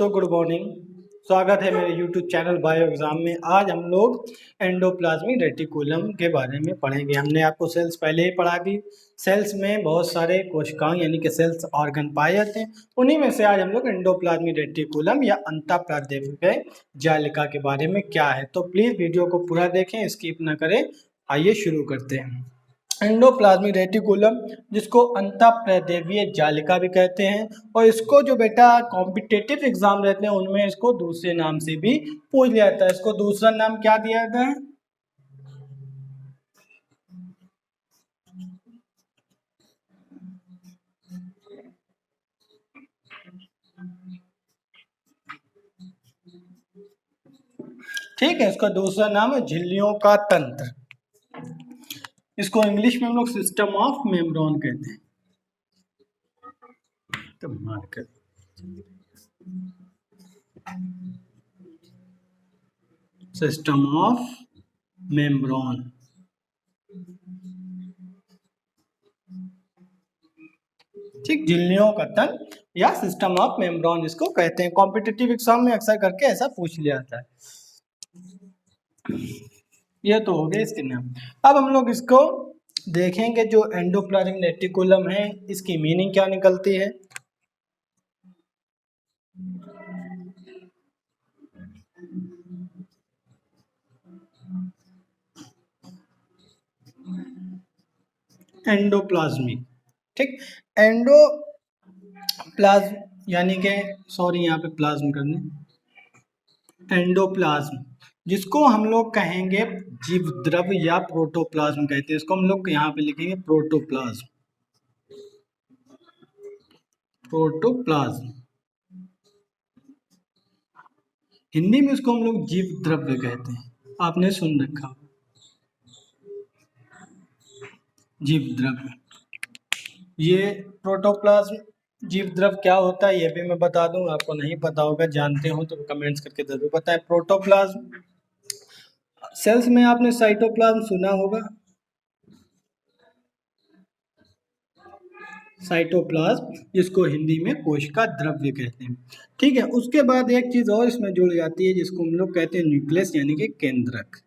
दोस्तों good morning. स्वागत है मेरे YouTube चैनल बायो एग्जाम में। आज हम लोग एंडोप्लाज्मिक रेटिकुलम के बारे में पढ़ेंगे। हमने आपको सेल्स पहले ही पढ़ा दी। सेल्स में बहुत सारे कोशिकाएं यानी कि सेल्स ऑर्गन पाए जाते हैं, उन्हीं में से आज हम लोग एंडोप्लाज्मिक रेटिकुलम या अंतःप्रादेशिक जालिका के बारे में क्या है। तो प्लीज़ वीडियो को पूरा देखें, स्किप ना करें। आइए शुरू करते हैं। एंडोप्लाज्मिक रेटिकुलम, जिसको अंतःप्रादेशीय जालिका भी कहते हैं, और इसको जो बेटा कॉम्पिटिटिव एग्जाम रहते हैं उनमें इसको दूसरे नाम से भी पूछ लिया जाता है। इसको दूसरा नाम क्या दिया गया है? ठीक है, इसका दूसरा नाम है झिल्लियों का तंत्र। इसको इंग्लिश में हम लोग सिस्टम ऑफ मेम्ब्रेन कहते हैं। तो मार्कर सिस्टम ऑफ मेम्ब्रेन। ठीक, झिल्लियों का तंत्र या सिस्टम ऑफ मेम्ब्रेन इसको कहते हैं। कॉम्पिटिटिव एग्जाम में अक्सर करके ऐसा पूछ लिया जाता है। ये तो हो गए इसके नाम। अब हम लोग इसको देखेंगे, जो एंडोप्लाज्मिक रेटिकुलम है इसकी मीनिंग क्या निकलती है। एंडोप्लाज्मिक, ठीक, एंडोप्लाज्म यानी कि सॉरी यहाँ पे प्लाज्म करने, एंडोप्लाज्म जिसको हम लोग कहेंगे जीव द्रव या प्रोटोप्लाज्म कहते हैं। इसको हम लोग यहाँ पे लिखेंगे प्रोटोप्लाज्म। प्रोटोप्लाज्म हिंदी में इसको हम लोग जीव द्रव्य कहते हैं, आपने सुन रखा जीव द्रव्य। ये प्रोटोप्लाज्म जीव द्रव क्या होता है ये भी मैं बता दूं, आपको नहीं पता होगा, जानते हो तो कमेंट्स करके जरूर बताएं। प्रोटोप्लाज्म सेल्स में आपने साइटोप्लाज्म सुना होगा, साइटोप्लाज्म जिसको हिंदी में कोशिका द्रव्य कहते हैं। ठीक है, उसके बाद एक चीज और इसमें जुड़ जाती है जिसको हम लोग कहते हैं न्यूक्लियस यानी कि केंद्रक।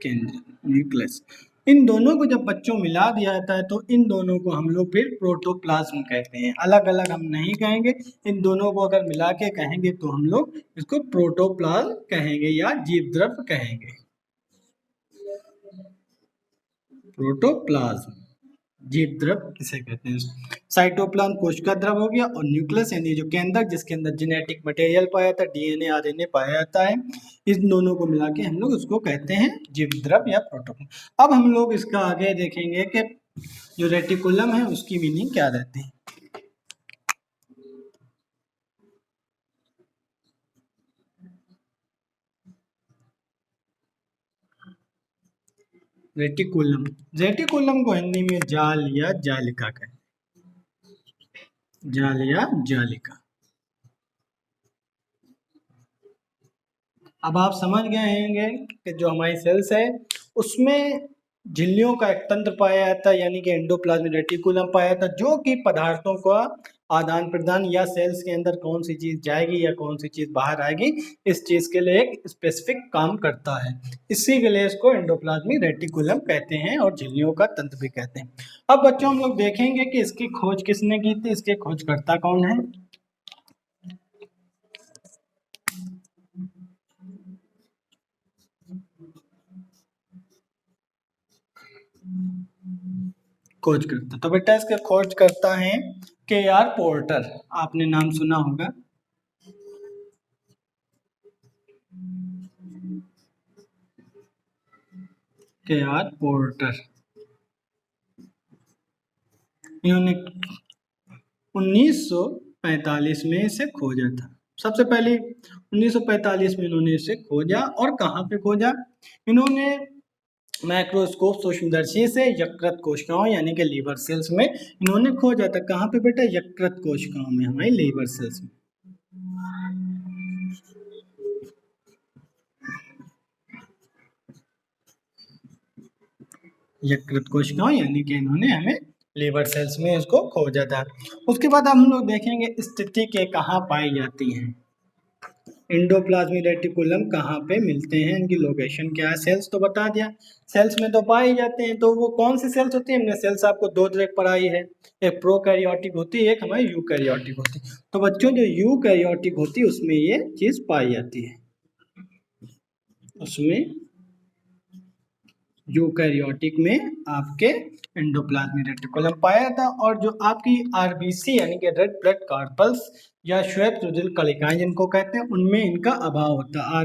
केंद्र, न्यूक्लियस, इन दोनों को जब बच्चों मिला दिया जाता है तो इन दोनों को हम लोग फिर प्रोटोप्लाज्म कहते हैं। अलग अलग हम नहीं कहेंगे, इन दोनों को अगर मिला के कहेंगे तो हम लोग इसको प्रोटोप्लाज्म कहेंगे या जीव द्रव्य कहेंगे। प्रोटोप्लाज्म जीव द्रव किसे कहते हैं। साइटोप्लाज्म कोशिका द्रव हो गया, और न्यूक्लियस यानी जो केंद्रक जिसके अंदर जेनेटिक मटेरियल पाया जाता है, डीएनए आरएनए पाया जाता है, इन दोनों को मिला के हम लोग उसको कहते हैं जीव द्रव या प्रोटोप्लाज्म। अब हम लोग इसका आगे देखेंगे कि जो रेटिकुलम है उसकी मीनिंग क्या रहती है। रेटिकुलम, रेटिकुलम को हिंदी में जाल या जालिका कहते हैं। जाल या जालिका। अब आप समझ गए होंगे कि जो हमारी सेल्स है उसमें झिल्लियों का एक तंत्र पाया जाता है यानी कि एंडोप्लाज्मिक रेटिकुलम पाया जाता है, जो कि पदार्थों का आदान प्रदान या सेल्स के अंदर कौन सी चीज जाएगी या कौन सी चीज बाहर आएगी इस चीज के लिए एक स्पेसिफिक काम करता है। इसी के लिए इसको एंडोप्लाज्मिक रेटिकुलम कहते हैं और झिल्लियों का तंत्र भी कहते हैं। अब बच्चों हम लोग देखेंगे कि इसकी खोज किसने की थी, इसके खोजकर्ता कौन है। खोज करता, तो बेटा इसके खोज करता है K.R. पोर्टर, आपने नाम सुना होगा। K.R. पोर्टर, इन्होंने 1945 में इसे खोजा था। सबसे पहले 1945 में इन्होंने इसे खोजा, और कहाँ पे खोजा, इन्होंने माइक्रोस्कोप सूक्ष्मदर्शी से यकृत कोशिकाओं यानी कि लीवर सेल्स में इन्होंने खोजा था। कहाँ पे बेटा, यकृत कोशिकाओं में, हमारी लीवर सेल्स में। यकृत कोशिकाओं यानी कि इन्होंने हमें लीवर सेल्स में इसको खो जाता है। उसके बाद हम लोग देखेंगे स्थिति के कहाँ पाई जाती हैं, एंडोप्लाज्मिक रेटिकुलम कहाँ पे मिलते हैं, इनकी लोकेशन क्या है। सेल्स तो बता दिया, सेल्स में तो पाए जाते हैं। तो वो कौन सी सेल्स होती है, हमने सेल्स आपको दो तरह पढ़ाई है, एक प्रोकैरियोटिक होती है, एक हमारी यूकैरियोटिक होती है। तो बच्चों जो यूकैरियोटिक होती है उसमें ये चीज पाई जाती है, उसमें यूकैरियोटिक में आपके एंडोप्लाज्मिक रेटिकुलम पाया जाता है। और जो आपकी आरबीसी यानी कि रेड ब्लड कार्पल्स या श्वेत रुधिर कणिकाएं जिनको कहते हैं, उनमें इनका अभाव होता है।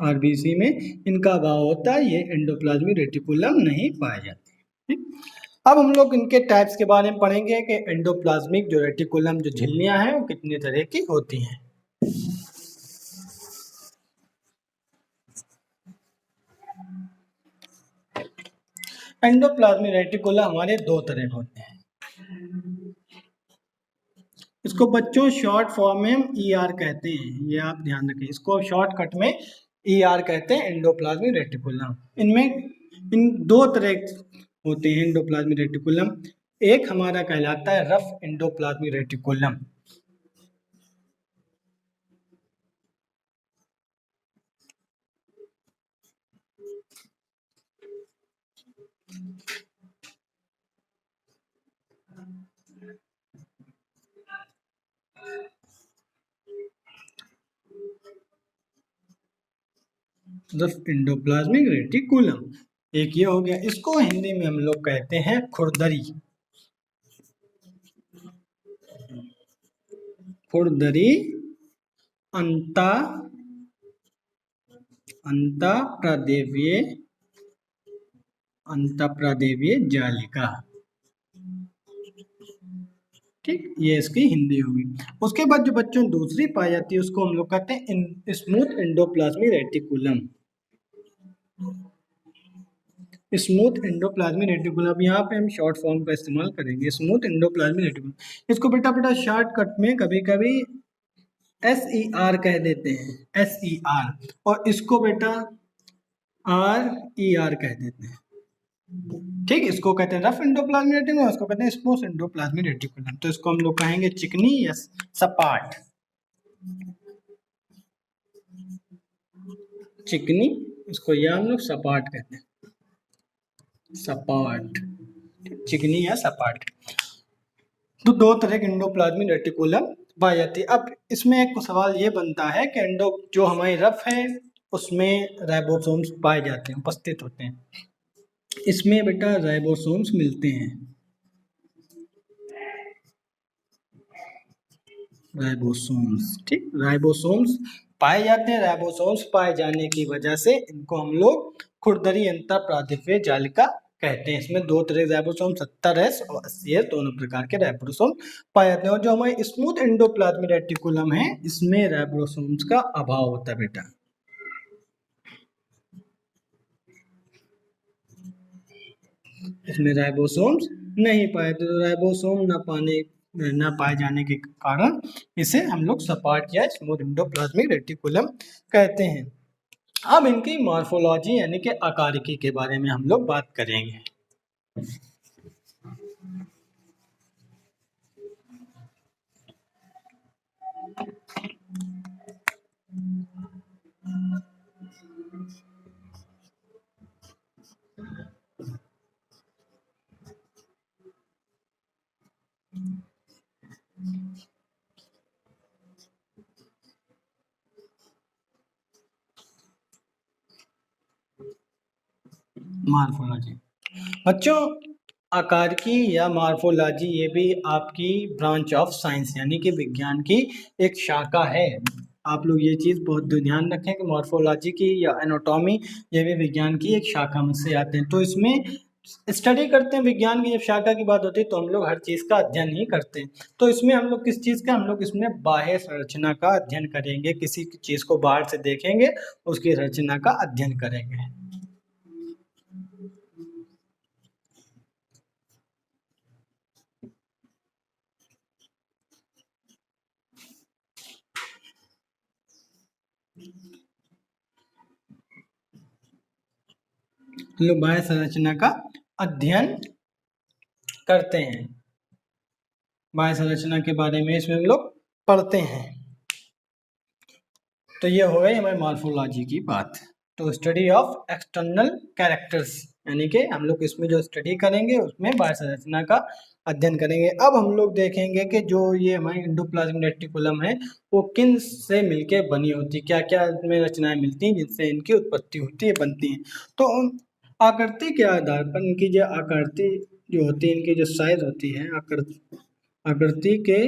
आरबीसी में इनका अभाव होता है, ये एंडोप्लाज्मिक रेटिकुलम नहीं पाए जाते। ठीक? अब हम लोग इनके टाइप्स के बारे में पढ़ेंगे कि एंडोप्लाज्मिक जो रेटिकुलम जो झिल्लियां हैं वो कितने तरह की होती हैं। एंडोप्लाज्मिक रेटिकुलम हमारे दो तरह के होते हैं। इसको बच्चों शॉर्ट फॉर्म में ईआर कहते हैं, ये आप ध्यान रखें, इसको शॉर्टकट में ईआर कहते हैं, एंडोप्लाज्मिक रेटिकुलम। इनमें इन दो तरह होते हैं एंडोप्लाज्मिक रेटिकुलम। एक हमारा कहलाता है rough endoplasmic reticulum, rough endoplasmic reticulum. एक ये हो गया, इसको हिंदी में हम लोग कहते हैं खुरदरी, खुरदरी अंता अंतःप्रदेवीय अंतःप्रदेवीय जालिका। ठीक, ये इसकी हिंदी होगी। उसके बाद जो बच्चों दूसरी पाई जाती है उसको हम लोग कहते हैं smooth endoplasmic reticulum. Smooth endoplasmic reticulum, यहाँ पे हम शॉर्ट फॉर्म का इस्तेमाल करेंगे, स्मूथ एंडोप्लाज्मिक रेटिकुलम। इसको बेटा बेटा शॉर्टकट में कभी कभी SER कह देते हैं, SER, और इसको बेटा RER कह देते हैं। ठीक, इसको कहते हैं रफ एंडोप्लाज्मिक रेटिकुलम, इसको कहते हैं स्मूथ एंडोप्लाज्मिक रेटिकुलम। तो इसको हम लोग कहेंगे चिकनी या सपाट, चिकनी, इसको या हम लोग सपाट कहते हैं, सपाट, चिकनी या सपाट। तो दो तरह के एंडोप्लाज्मिक रेटिकुलम पाई जाती है। अब इसमें एक सवाल ये बनता है कि एंडो जो हमारी रफ है उसमें राइबोसोम्स पाए जाते हैं, उपस्थित होते हैं। इसमें बेटा राइबोसोम्स मिलते हैं, राइबोसोम्स। ठीक, राइबोसोम्स पाए जाते हैं। राइबोसोम्स पाए जाने की वजह से इनको हम लोग खुरदरी अंतःप्रादेशिक जालिका कहते हैं। इसमें दो तरह राइबोसोम 70S और 80S दोनों प्रकार के राइबोसोम पाए जाते हैं। और जो हमारे स्मूथ एंडोप्लाज्मिक रेटिकुलम है इसमें राइबोसोम्स का अभाव होता है बेटा, इसमें राइबोसोम्स नहीं पाए। तो राइबोसोम न पाए जाने के कारण इसे हम लोग सपाट या स्मूथ एंडोप्लाज्मिक रेटिकुलम कहते हैं। अब इनकी मॉर्फोलॉजी यानी कि आकारिकी के बारे में हम लोग बात करेंगे। मॉर्फोलॉजी बच्चों, आकारिकी या मॉर्फोलॉजी ये भी आपकी ब्रांच ऑफ साइंस यानी कि विज्ञान की एक शाखा है। आप लोग ये चीज़ बहुत ध्यान रखें कि मॉर्फोलॉजी की या एनाटॉमी ये भी विज्ञान की एक शाखा में से आते हैं। तो इसमें स्टडी करते हैं, विज्ञान की जब शाखा की बात होती है तो हम लोग हर चीज़ का अध्ययन ही करते हैं। तो इसमें हम लोग किस चीज़ का, हम लोग इसमें बाह्य संरचना का अध्ययन करेंगे, किसी चीज़ को बाहर से देखेंगे उसकी रचना का अध्ययन करेंगे। लोग बाह्य संरचना का अध्ययन करते हैं। बाह्य संरचना के बारे में इसमें हम लोग पढ़ते हैं। तो ये हो गई हमारी मॉर्फोलॉजी की बात। तो स्टडी ऑफ एक्सटर्नल कैरेक्टर्स, यानी कि हम लोग इसमें जो स्टडी करेंगे उसमें बाह्य संरचना का अध्ययन करेंगे। अब हम लोग देखेंगे कि जो ये हमारी एंडोप्लाज्मिक रेटिकुलम है वो किन से मिलके बनी होती, क्या क्या इसमें रचनाएं मिलती हैं जिनसे इनकी उत्पत्ति होती है, बनती हैं। तो आकृति के आधार पर इनकी जो आकृति जो होती है, इनकी जो साइज होती है, आकृति के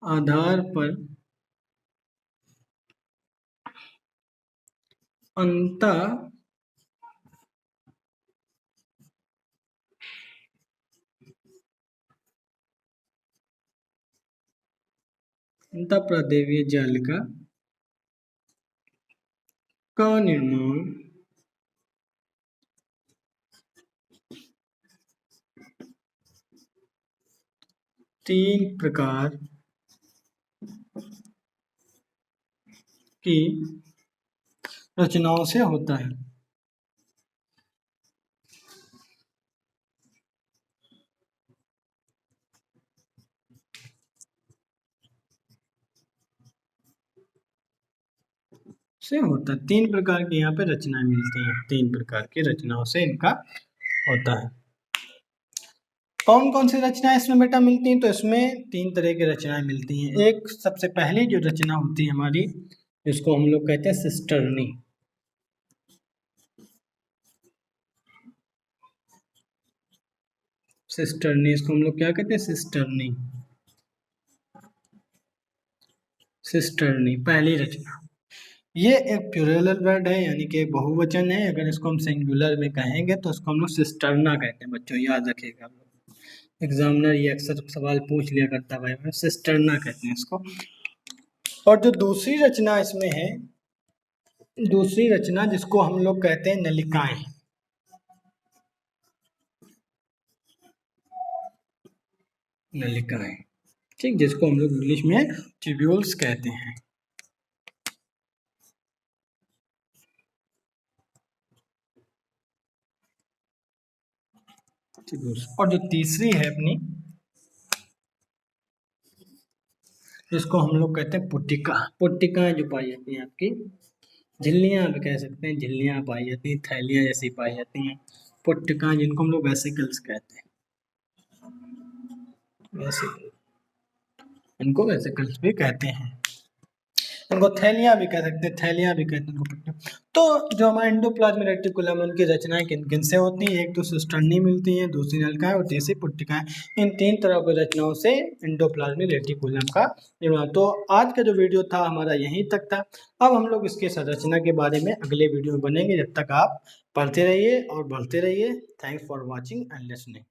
आधार पर अंतः प्रदेवीय जालिका का निर्माण तीन प्रकार की रचनाओं से होता है। तीन प्रकार की यहाँ पे रचनाएं मिलती हैं, तीन प्रकार की रचनाओं से इनका होता है। कौन कौन सी रचनाएं इसमें बेटा मिलती हैं? तो इसमें तीन तरह की रचनाएं मिलती हैं। एक सबसे पहली जो रचना होती है हमारी, जिसको हम लोग कहते हैं सिस्टर्नी। सिस्टर्नी, इसको हम लोग क्या कहते हैं? सिस्टर्नी। सिस्टर्नी पहली रचना। ये एक प्लूरल वर्ड है, यानी कि बहुवचन है। अगर इसको हम सिंगुलर में कहेंगे तो इसको हम लोग सिस्टर्ना कहते हैं। बच्चों याद रखिएगा, एग्जामिनर ये अक्सर सवाल पूछ लिया करता है भाई, सिस्टर्ना कहते हैं इसको। और जो दूसरी रचना इसमें है, दूसरी रचना जिसको हम लोग कहते हैं नलिकाएं। नलिकाएं, ठीक, जिसको हम लोग इंग्लिश में ट्यूब्यूल्स कहते हैं। और जो तीसरी है अपनी, जिसको हम लोग कहते हैं पुट्टिका। पुट्टिकाएं जो पाई जाती हैं आपकी, झिल्लियां भी कह सकते हैं, झिल्लियां पाई जाती हैं, थैलियां जैसी पाई जाती हैं। पुट्टिकाएं जिनको हम लोग वेसिकल्स कहते हैं, वेसिकल, इनको वेसिकल्स भी कहते हैं। इनको थैलियां भी कह सकते हैं, थैलियां भी कहते हैं इनको। तो जो हमारे एंडोप्लाज्मिक रेटिकुलम उनकी रचनाएं किन किन से होती हैं? एक तो सिस्टर्नी मिलती है, दूसरी नलिकाएं और तीसरी पुट्टिकाएं। इन तीन तरह की रचनाओं से एंडोप्लाज्मिक रेटिकुलम का निर्माण। तो आज का जो वीडियो था हमारा यहीं तक था। अब हम लोग इसके संरचना के बारे में अगले वीडियो में बनेंगे। जब तक आप पढ़ते रहिए और बढ़ते रहिए। Thanks for watching and listening.